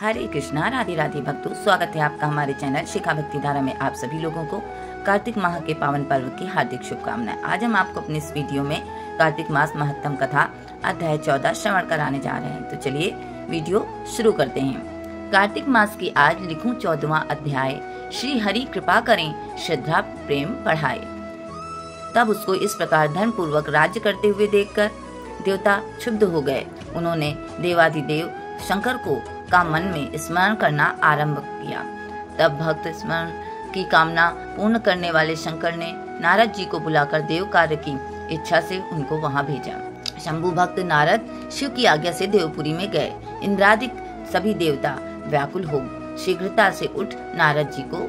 हरे कृष्णा, राधे राधे भक्तों, स्वागत है आपका हमारे चैनल शिखा भक्ति धारा में। आप सभी लोगों को कार्तिक माह के पावन पर्व की हार्दिक शुभकामनाएं। आज हम आपको अपने इस वीडियो में कार्तिक मास महत्तम कथा अध्याय 14 श्रवण कराने जा रहे हैं। तो चलिए वीडियो शुरू करते हैं। कार्तिक मास की आज लिखूं 14वां अध्याय। श्री हरि कृपा करें, श्रद्धा प्रेम बढ़ाए। तब उसको इस प्रकार धर्म पूर्वक राज्य करते हुए देखकर देवता क्षुब्ध हो गए। उन्होंने देवाधिदेव शंकर को का मन में स्मरण करना आरंभ किया। तब भक्त स्मरण की कामना पूर्ण करने वाले शंकर ने नारद जी को बुलाकर देव कार्य की इच्छा से उनको वहां भेजा। शंभु भक्त नारद शिव की आज्ञा से देवपुरी में गए। इंद्रादिक सभी देवता व्याकुल हो शीघ्रता से उठ नारद जी को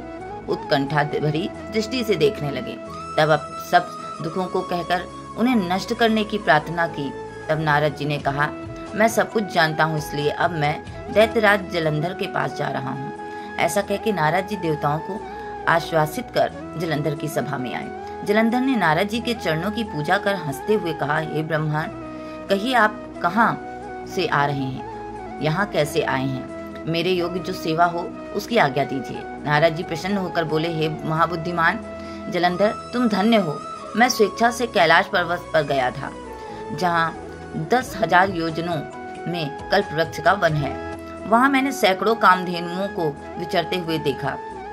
उत्कंठा भरी दृष्टि से देखने लगे। तब अब सब दुखों को कहकर उन्हें नष्ट करने की प्रार्थना की। तब नारद जी ने कहा, मैं सब कुछ जानता हूँ, इसलिए अब मैं दैत्यराज जलंधर के पास जा रहा हूँ। ऐसा कह के नारद जी देवताओं को आश्वासित कर जलंधर की सभा में आए। जलंधर ने नारद जी के चरणों की पूजा कर हंसते हुए कहा, हे ब्रह्मण, कहिए आप कहाँ से आ रहे हैं, यहाँ कैसे आए हैं? मेरे योग्य जो सेवा हो उसकी आज्ञा दीजिए। नारद जी प्रसन्न होकर बोले, हे महाबुद्धिमान जलंधर, तुम धन्य हो। मैं स्वेच्छा से कैलाश पर्वत पर गया था, जहाँ 10,000 योजनों में कल्प वृक्ष का वन है। वहां मैंने सैकड़ों कामधेनुओं को विचरते हुए देखा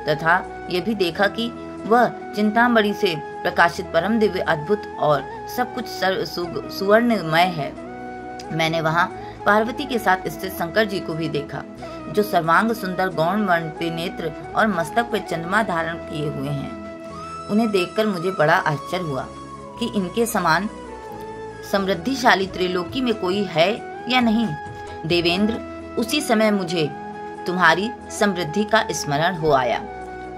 तथा ये भी देखा कि वह चिंतामणि से प्रकाशित परम दिव्य अद्भुत और सब कुछ सुवर्णमय है। मैंने वहां पार्वती के साथ स्थित शंकर जी को भी देखा, जो सर्वांग सुंदर गौण वर्ण पे नेत्र और मस्तक पे चंद्रमा धारण किए हुए हैं। उन्हें देखकर मुझे बड़ा आश्चर्य हुआ कि इनके समान समृद्धिशाली त्रिलोकी में कोई है या नहीं। देवेंद्र, उसी समय मुझे तुम्हारी समृद्धि का स्मरण हो आया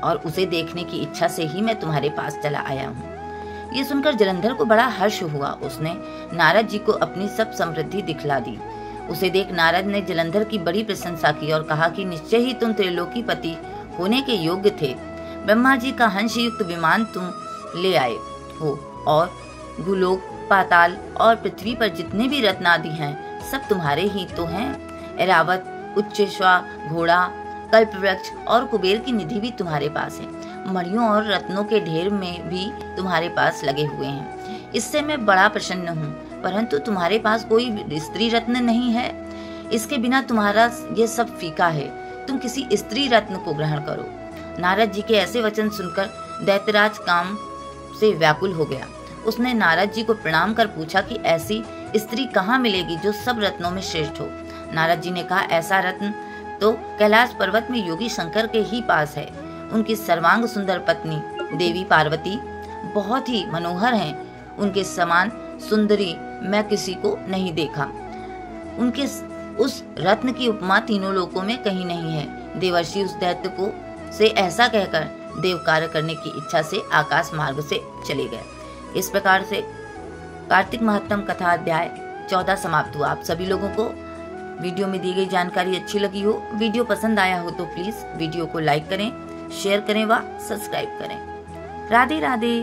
और उसे देखने की इच्छा से ही मैं तुम्हारे पास चला आया हूँ। ये सुनकर जलंधर को बड़ा हर्ष हुआ। उसने नारद जी को अपनी सब समृद्धि दिखला दी। उसे देख नारद ने जलंधर की बड़ी प्रशंसा की और कहा कि निश्चय ही तुम त्रिलोकीपति होने के योग्य थे। ब्रह्मा जी का हंस युक्त विमान तुम ले आए हो और भूलोक, पाताल और पृथ्वी पर जितने भी रत्न आदि हैं सब तुम्हारे ही तो हैं। ऐरावत, उच्चेश्वा, घोड़ा, कल्प वृक्ष और कुबेर की निधि भी तुम्हारे पास है। मणियों और रत्नों के ढेर में भी तुम्हारे पास लगे हुए हैं। इससे मैं बड़ा प्रसन्न हूँ, परंतु तुम्हारे पास कोई स्त्री रत्न नहीं है। इसके बिना तुम्हारा ये सब फीका है। तुम किसी स्त्री रत्न को ग्रहण करो। नारद जी के ऐसे वचन सुनकर दैत्यराज काम से व्याकुल हो गया। उसने नारद जी को प्रणाम कर पूछा कि ऐसी स्त्री कहाँ मिलेगी जो सब रत्नों में श्रेष्ठ हो। नारद जी ने कहा, ऐसा रत्न तो कैलाश पर्वत में योगी शंकर के ही पास है। उनकी सर्वांग सुंदर पत्नी देवी पार्वती बहुत ही मनोहर हैं। उनके समान सुंदरी मैं किसी को नहीं देखा। उनके उस रत्न की उपमा तीनों लोकों में कहीं नहीं है। देवर्षि उस दैत्य को से ऐसा कहकर देव कार्य करने की इच्छा से आकाश मार्ग से चले गए। इस प्रकार से कार्तिक महत्तम कथा अध्याय 14 समाप्त हुआ। आप सभी लोगों को वीडियो में दी गई जानकारी अच्छी लगी हो, वीडियो पसंद आया हो तो प्लीज वीडियो को लाइक करें, शेयर करें व सब्सक्राइब करें। राधे राधे।